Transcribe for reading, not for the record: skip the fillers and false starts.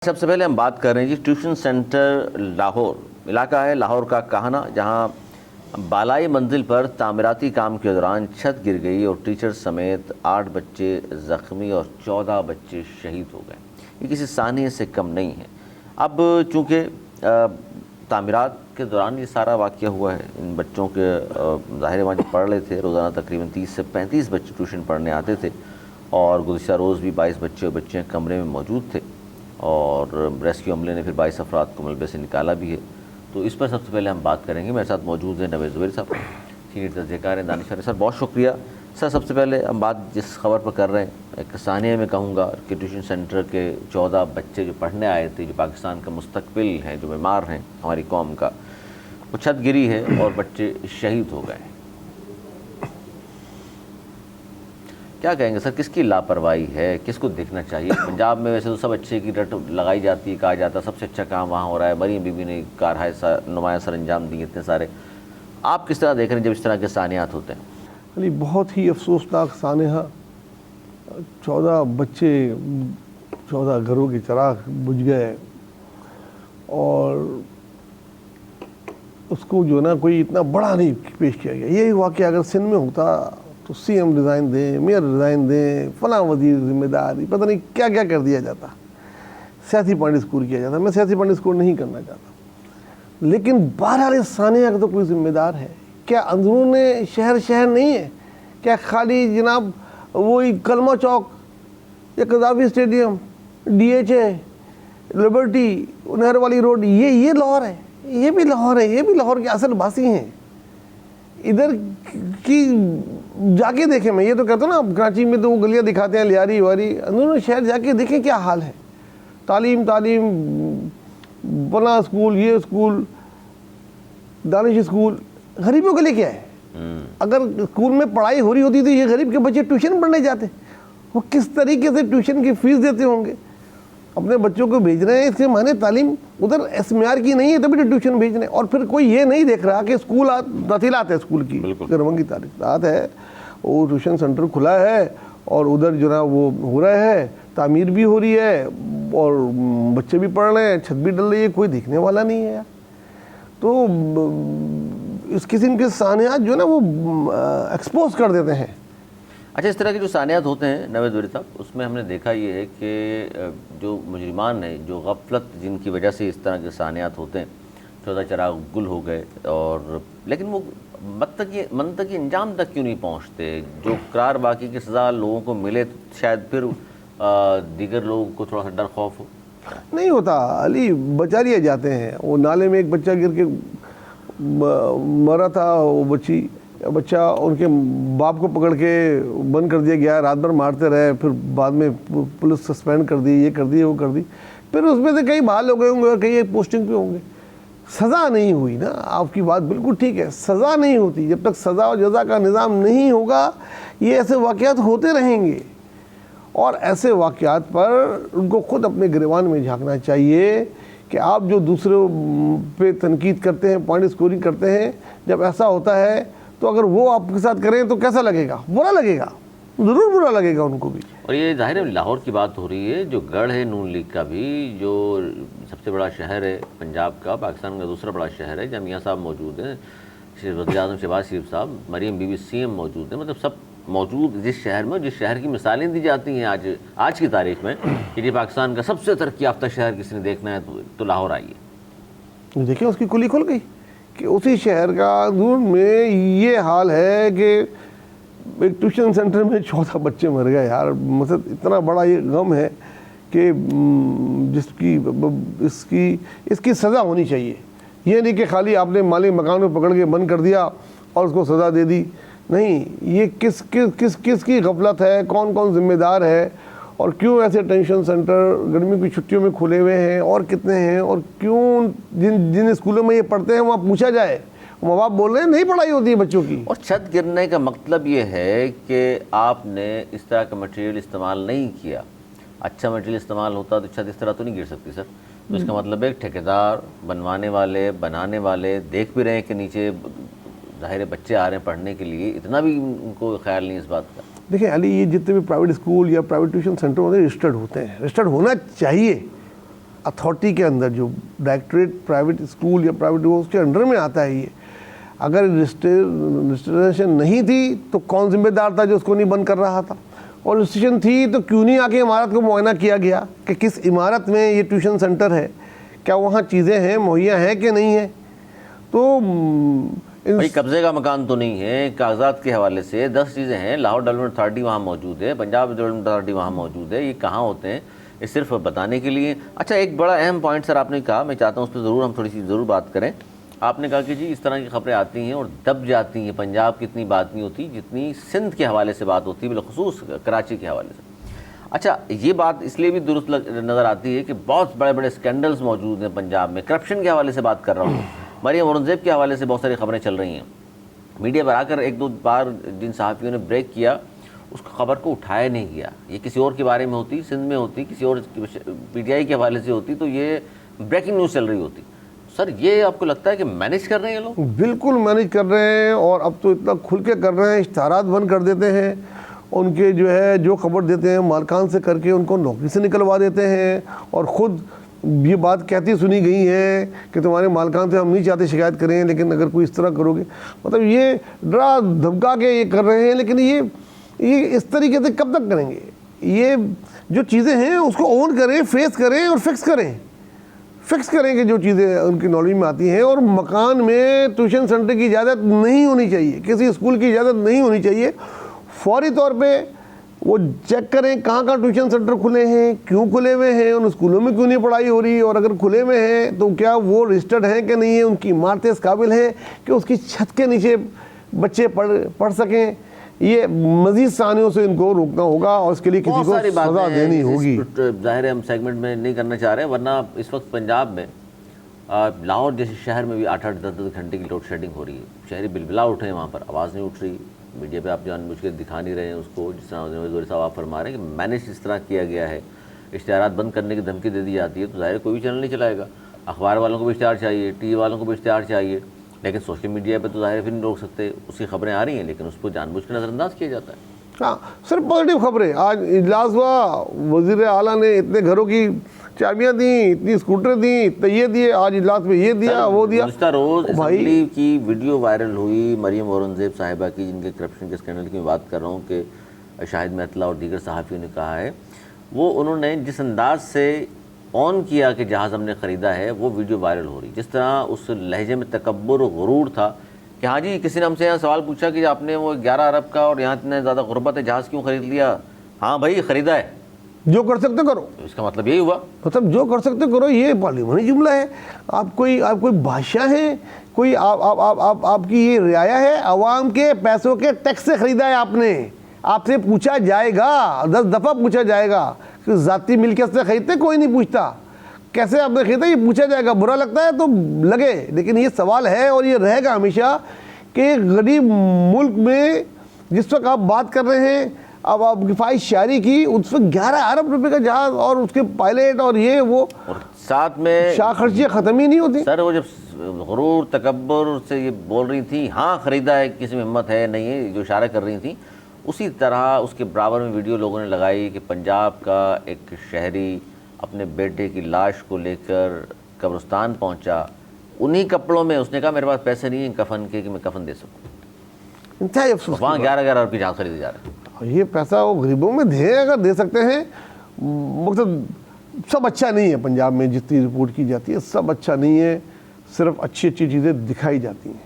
سب سے پہلے ہم بات کر رہے ہیں جی ٹیوشن سینٹر لاہور علاقہ ہے لاہور کا کہانا، جہاں بالائی منزل پر تعمیراتی کام کے دوران چھت گر گئی اور ٹیچر سمیت 8 بچے زخمی اور 14 بچے شہید ہو گئے۔ یہ کسی ثانیے سے کم نہیں ہے۔ اب چونکہ تعمیرات کے دوران یہ سارا واقعہ ہوا ہے، ان بچوں کے ظاہر وہاں جو پڑھ رہے تھے، روزانہ تقریباً 30 سے 35 بچے ٹیوشن پڑھنے آتے تھے، اور گزشتہ روز بھی 22 بچے اور بچیاں کمرے میں موجود تھے، اور ریسکیو عملے نے پھر 22 افراد کو ملبے سے نکالا بھی ہے۔ تو اس پر سب سے پہلے ہم بات کریں گے۔ میرے ساتھ موجود ہیں نوید زبیر صاحب، سینئر تجزیہ کار ہیں، دانش سر، بہت شکریہ سر۔ سب سے پہلے ہم بات جس خبر پر کر رہے ہیں، ایک ثانیہ میں کہوں گا کہ ٹیوشن سینٹر کے 14 بچے جو پڑھنے آئے تھے، جو پاکستان کا مستقبل ہیں، جو معمار ہیں ہماری قوم کا، وہ چھت گری ہے اور بچے شہید ہو گئے۔ کیا کہیں گے سر، کس کی لاپرواہی ہے، کس کو دیکھنا چاہیے؟ پنجاب میں ویسے تو سب اچھے کی رٹ لگائی جاتی ہے، کہا جاتا ہے سب سے اچھا کام وہاں ہو رہا ہے، مریم بی بی نے کارہائے نمایاں سر انجام دیے اتنے سارے۔ آپ کس طرح دیکھ رہے ہیں جب اس طرح کے ثانیات ہوتے ہیں؟ علی، بہت ہی افسوسناک سانحہ، 14 بچے، 14 گھروں کے چراغ بجھ گئے، اور اس کو جو نا کوئی اتنا بڑا نہیں پیش کیا گیا۔ یہی واقعہ اگر سندھ میں ہوتا تو سی ایم ریزائن دیں، میئر ریزائن دیں، فلاں وزیر ذمہ دار، پتہ نہیں کیا کیا کر دیا جاتا، سیاسی پوائنٹ اسکور کیا جاتا۔ میں سیاسی پوائنٹ اسکور نہیں کرنا چاہتا، لیکن بہرحال اس سانحہ کا تو کوئی ذمہ دار ہے کیا؟ اندرون شہر نہیں ہے کیا؟ خالی جناب وہی کلمہ چوک یا Gaddafi stadium, D H A, Liberty, نہر والی روڈ، یہ لاہور ہے، یہ بھی لاہور ہے، یہ بھی لاہور کے اصل باسی ہیں۔ ادھر کی جا کے دیکھیں، میں یہ تو کہتا ہوں نا، کراچی میں تو وہ گلیاں دکھاتے ہیں لیاری واری، اندرون شہر جا کے دیکھیں کیا حال ہے۔ تعلیم بنا اسکول، یہ اسکول، دانش اسکول، غریبوں کے لیے کیا ہے؟ اگر اسکول میں پڑھائی ہو رہی ہوتی تو یہ غریب کے بچے ٹیوشن پڑھنے جاتے، وہ کس طریقے سے ٹیوشن کی فیس دیتے ہوں گے؟ اپنے بچوں کو بھیج رہے ہیں، اس کے معنی تعلیم ادھر اس معیار کی نہیں ہے تبھی تو ٹیوشن بھیج رہے ہیں۔ اور پھر کوئی یہ نہیں دیکھ رہا کہ اسکول تعطیلات ہے، اسکول کی گرما کی تعطیلات ہے، وہ ٹیوشن سینٹر کھلا ہے اور ادھر جو نا وہ ہو رہا ہے، تعمیر بھی ہو رہی ہے اور بچے بھی پڑھ رہے ہیں، چھت بھی ڈل رہی ہے، کوئی دیکھنے والا نہیں ہے۔ تو اس قسم کے سانحات جو ہے نا وہ ایکسپوز کر دیتے ہیں۔ اچھا، اس طرح کے جو ثانیات ہوتے ہیں نوید زبیر صاحب، اس میں ہم نے دیکھا یہ ہے کہ جو مجرمان ہیں، جو غفلت جن کی وجہ سے اس طرح کے ثانیات ہوتے ہیں، 14 چراغ گل ہو گئے، اور لیکن وہ منطقی انجام تک کیوں نہیں پہنچتے؟ جو قرار باقی کی سزا لوگوں کو ملے تو شاید پھر دیگر لوگوں کو تھوڑا سا ڈر خوف ہو۔ نہیں ہوتا علی، بچا لیے جاتے ہیں۔ وہ نالے میں ایک بچہ گر کے مرا تھا، وہ بچہ ان کے باپ کو پکڑ کے بند کر دیا گیا، رات بھر مارتے رہے، پھر بعد میں پولیس سسپینڈ کر دی، یہ کر دی، وہ کر دی، پھر اس میں سے کئی بحال ہو گئے ہوں گے اور کئی ایک پوسٹنگ پہ ہوں گے۔ سزا نہیں ہوئی نا، آپ کی بات بالکل ٹھیک ہے، سزا نہیں ہوتی۔ جب تک سزا و جزا کا نظام نہیں ہوگا یہ ایسے واقعات ہوتے رہیں گے، اور ایسے واقعات پر ان کو خود اپنے گریبان میں جھانکنا چاہیے کہ آپ جو دوسروں پہ تنقید کرتے ہیں، پوائنٹ اسکورنگ کرتے ہیں، جب ایسا ہوتا ہے تو اگر وہ آپ کے ساتھ کریں تو کیسا لگے گا؟ برا لگے گا، ضرور برا لگے گا ان کو بھی۔ اور یہ ظاہر ہے لاہور کی بات ہو رہی ہے، جو گڑھ ہے نون لیگ کا بھی، جو سب سے بڑا شہر ہے پنجاب کا، پاکستان کا دوسرا بڑا شہر ہے، جہاں میاں صاحب موجود ہیں، وزیر اعظم شہباز شریف صاحب، مریم بی بی سی ایم موجود ہیں، مطلب سب موجود جس شہر میں، جس شہر کی مثالیں دی جاتی ہیں آج کی تاریخ میں کہ یہ پاکستان کا سب سے ترقی یافتہ شہر کسی نے دیکھنا ہے تو لاہور آئیے۔ دیکھیں اس کی کلی کھل گئی کہ اسی شہر کا دور میں یہ حال ہے کہ ایک ٹیوشن سینٹر میں 14 بچے مر گئے۔ یار مطلب اتنا بڑا یہ غم ہے کہ اس کی سزا ہونی چاہیے۔ یہ نہیں کہ خالی آپ نے مالک مکان میں پکڑ کے بند کر دیا اور اس کو سزا دے دی، نہیں۔ یہ کس کی غفلت ہے، کون ذمہ دار ہے، اور کیوں ایسے ٹینشن سینٹر گرمی کی چھٹیوں میں کھلے ہوئے ہیں، اور کتنے ہیں، اور کیوں جن اسکولوں میں یہ پڑھتے ہیں وہاں پوچھا جائے، ماں باپ بول رہے ہیں نہیں پڑھائی ہوتی ہے بچوں کی۔ اور چھت گرنے کا مطلب یہ ہے کہ آپ نے اس طرح کا مٹیریل استعمال نہیں کیا۔ اچھا مٹیریل استعمال ہوتا تو چھت اس طرح تو نہیں گر سکتی سر۔ تو اس کا مطلب ہے ٹھیکیدار، بنوانے والے، بنانے والے دیکھ بھی رہے ہیں کہ نیچے ظاہر بچے آ رہے ہیں پڑھنے کے لیے، اتنا بھی ان کو خیال نہیں اس بات کا۔ دیکھیں علی، یہ جتنے بھی پرائیویٹ اسکول یا پرائیویٹ ٹیوشن سینٹر ہوتے ہیں رجسٹرڈ ہوتے ہیں، رجسٹرڈ ہونا چاہیے، اتھارٹی کے اندر جو ڈائریکٹریٹ پرائیویٹ اسکول یا پرائیویٹ اس کے انڈر میں آتا ہے یہ. اگر رجسٹریشن نہیں تھی تو کون ذمہ دار تھا جو اس کو نہیں بند کر رہا تھا؟ اور رجسٹریشن تھی تو کیوں نہیں آ کے عمارت کو معائنہ کیا گیا کہ کس عمارت میں یہ ٹیوشن سینٹر ہے, کیا وہاں چیزیں ہیں مہیا ہیں کہ نہیں ہیں؟ تو بھائی قبضے کا مکان تو نہیں ہے, کاغذات کے حوالے سے 10 چیزیں ہیں. لاہور ڈیولپمنٹ اتھارٹی وہاں موجود ہے, پنجاب ڈیولپمنٹ اتھارٹی وہاں موجود ہے, یہ کہاں ہوتے ہیں یہ صرف بتانے کے لیے. اچھا ایک بڑا اہم پوائنٹ سر آپ نے کہا, میں چاہتا ہوں اس پہ ضرور ہم تھوڑی سی ضرور بات کریں. آپ نے کہا کہ جی اس طرح کی خبریں آتی ہیں اور دب جاتی ہیں, پنجاب کی اتنی بات نہیں ہوتی جتنی سندھ کے حوالے سے بات ہوتی ہے, بالخصوص کراچی کے حوالے سے. اچھا یہ بات اس لیے بھی درست نظر آتی ہے کہ بہت بڑے بڑے اسکینڈلز موجود ہیں پنجاب میں. کرپشن کے حوالے سے بات کر رہا ہوں, مریم اورنگزیب کے حوالے سے بہت ساری خبریں چل رہی ہیں. میڈیا پر آ کر ایک دو بار جن صحافیوں نے بریک کیا اس خبر کو اٹھایا نہیں گیا. یہ کسی اور کے بارے میں ہوتی, سندھ میں ہوتی, کسی اور پی ٹی آئی کے حوالے سے ہوتی تو یہ بریکنگ نیوز چل رہی ہوتی. سر یہ آپ کو لگتا ہے کہ مینیج کر رہے ہیں لوگ؟ بالکل مینیج کر رہے ہیں, اور اب تو اتنا کھل کے کر رہے ہیں, اشتہارات بند کر دیتے ہیں, ان کے جو ہے جو خبر دیتے ہیں مالکان سے کر کے ان کو نوکری سے نکلوا دیتے ہیں, اور خود یہ بات کہتی سنی گئی ہے کہ تمہارے مالکان سے ہم نہیں چاہتے شکایت کریں, لیکن اگر کوئی اس طرح کرو گے, مطلب یہ ڈرا دھمکا کے یہ کر رہے ہیں. لیکن یہ اس طریقے سے کب تک کریں گے؟ یہ جو چیزیں ہیں اس کو اون کریں, فیس کریں اور فکس کریں کہ جو چیزیں ان کی نالج میں آتی ہیں. اور مکان میں ٹیوشن سینٹر کی اجازت نہیں ہونی چاہیے, کسی اسکول کی اجازت نہیں ہونی چاہیے. فوری طور پہ وہ چیک کریں کہاں کہاں ٹیوشن سینٹر کھلے ہیں, کیوں کھلے ہوئے ہیں, ان اسکولوں میں کیوں نہیں پڑھائی ہو رہی, اور اگر کھلے ہوئے ہیں تو کیا وہ رجسٹرڈ ہیں کہ نہیں ہیں, ان کی عمارتیں اس قابل ہیں کہ اس کی چھت کے نیچے بچے پڑھ سکیں. یہ مزید ثانیوں سے ان کو روکنا ہوگا اور اس کے لیے کسی کو سزا دینی ہوگی. ظاہر ہے ہم سیگمنٹ میں نہیں کرنا چاہ رہے, ورنہ اس وقت پنجاب میں لاہور جیسے شہر میں بھی 8-8 10-10 گھنٹے کی لوڈ شیڈنگ ہو رہی ہے. شہری بلبلا اٹھے ہیں, وہاں پر آواز نہیں اٹھ رہی. میڈیا پہ آپ جان بوجھ کے دکھا نہیں رہے ہیں اس کو, جس طرح وزیر صاحب آپ فرما رہے ہیں کہ مینیج اس طرح کیا گیا ہے, اشتہارات بند کرنے کی دھمکی دے دی جاتی ہے. تو ظاہر کوئی بھی چینل نہیں چلائے گا, اخبار والوں کو بھی اشتہار چاہیے, ٹی وی والوں کو بھی اشتہار چاہیے, لیکن سوشل میڈیا پہ تو ظاہر پھر نہیں روک سکتے. اس کی خبریں آ رہی ہیں لیکن اس کو جان بوجھ کے نظر انداز کیا جاتا ہے. ہاں سر, پازیٹیو خبریں. آج اجلاس ہوا, وزیر اعلیٰ نے اتنے گھروں کی چابیاں دیں, اتنی اسکوٹر دیں, اتنے یہ دیے, آج اجلاس میں یہ دیا وہ دیا. گزشتہ روز اسمبلی کی ویڈیو وائرل ہوئی مریم اورنگزیب صاحبہ کی, جن کے کرپشن کے اسکینڈل کی میں بات کر رہا ہوں کہ شاہد محتلا اور دیگر صحافیوں نے کہا ہے, وہ انہوں نے جس انداز سے آن کیا کہ جہاز ہم نے خریدا ہے, وہ ویڈیو وائرل ہو رہی. جس طرح اس لہجے میں تکبر و غرور تھا کہ ہاں جی کسی نے ہم سے یہاں سوال پوچھا کہ آپ نے وہ 11 ارب کا اور یہاں اتنے زیادہ غربت ہے جہاز کیوں خرید لیا؟ ہاں بھائی خریدا ہے, جو کر سکتے کرو. اس کا مطلب یہی ہوا, مطلب جو کر سکتے کرو. یہ پارلیمانی جملہ ہے. آپ کوئی بادشاہ ہیں, کوئی آپ کی یہ رعایا ہے, عوام کے پیسوں کے ٹیکس سے خریدا ہے آپ نے. آپ سے پوچھا جائے گا, 10 دفعہ پوچھا جائے گا کہ ذاتی ملکیت سے خریدتے, کوئی نہیں پوچھتا کیسے آپ نے خریدا, یہ پوچھا جائے گا. برا لگتا ہے تو لگے, لیکن یہ سوال ہے اور یہ رہے گا ہمیشہ کہ غریب ملک میں جس وقت آپ بات کر رہے ہیں, اب آپ کفایت شعری کی, اس وقت 11 ارب روپے کا جہاز اور اس کے پائلٹ اور یہ وہ, اور ساتھ میں شاہ خرچیاں ختم ہی نہیں ہوتی. سر وہ جب غرور تکبر سے یہ بول رہی تھی ہاں خریدا ہے, کسی میں ہمت ہے نہیں ہے, جو اشارہ کر رہی تھیں, اسی طرح اس کے برابر میں ویڈیو لوگوں نے لگائی کہ پنجاب کا ایک شہری اپنے بیٹے کی لاش کو لے کر قبرستان پہنچا, انہی کپڑوں میں. اس نے کہا میرے پاس پیسے نہیں ہیں کفن کے کہ میں کفن دے سکوں. انتہائی افسوس, وہاں 11 ارب کی جہاز خریدے جا رہے ہیں. یہ پیسہ وہ غریبوں میں دیں اگر دے سکتے ہیں. مقصد سب اچھا نہیں ہے پنجاب میں, جتنی رپورٹ کی جاتی ہے سب اچھا نہیں ہے, صرف اچھی چیزیں دکھائی جاتی ہیں.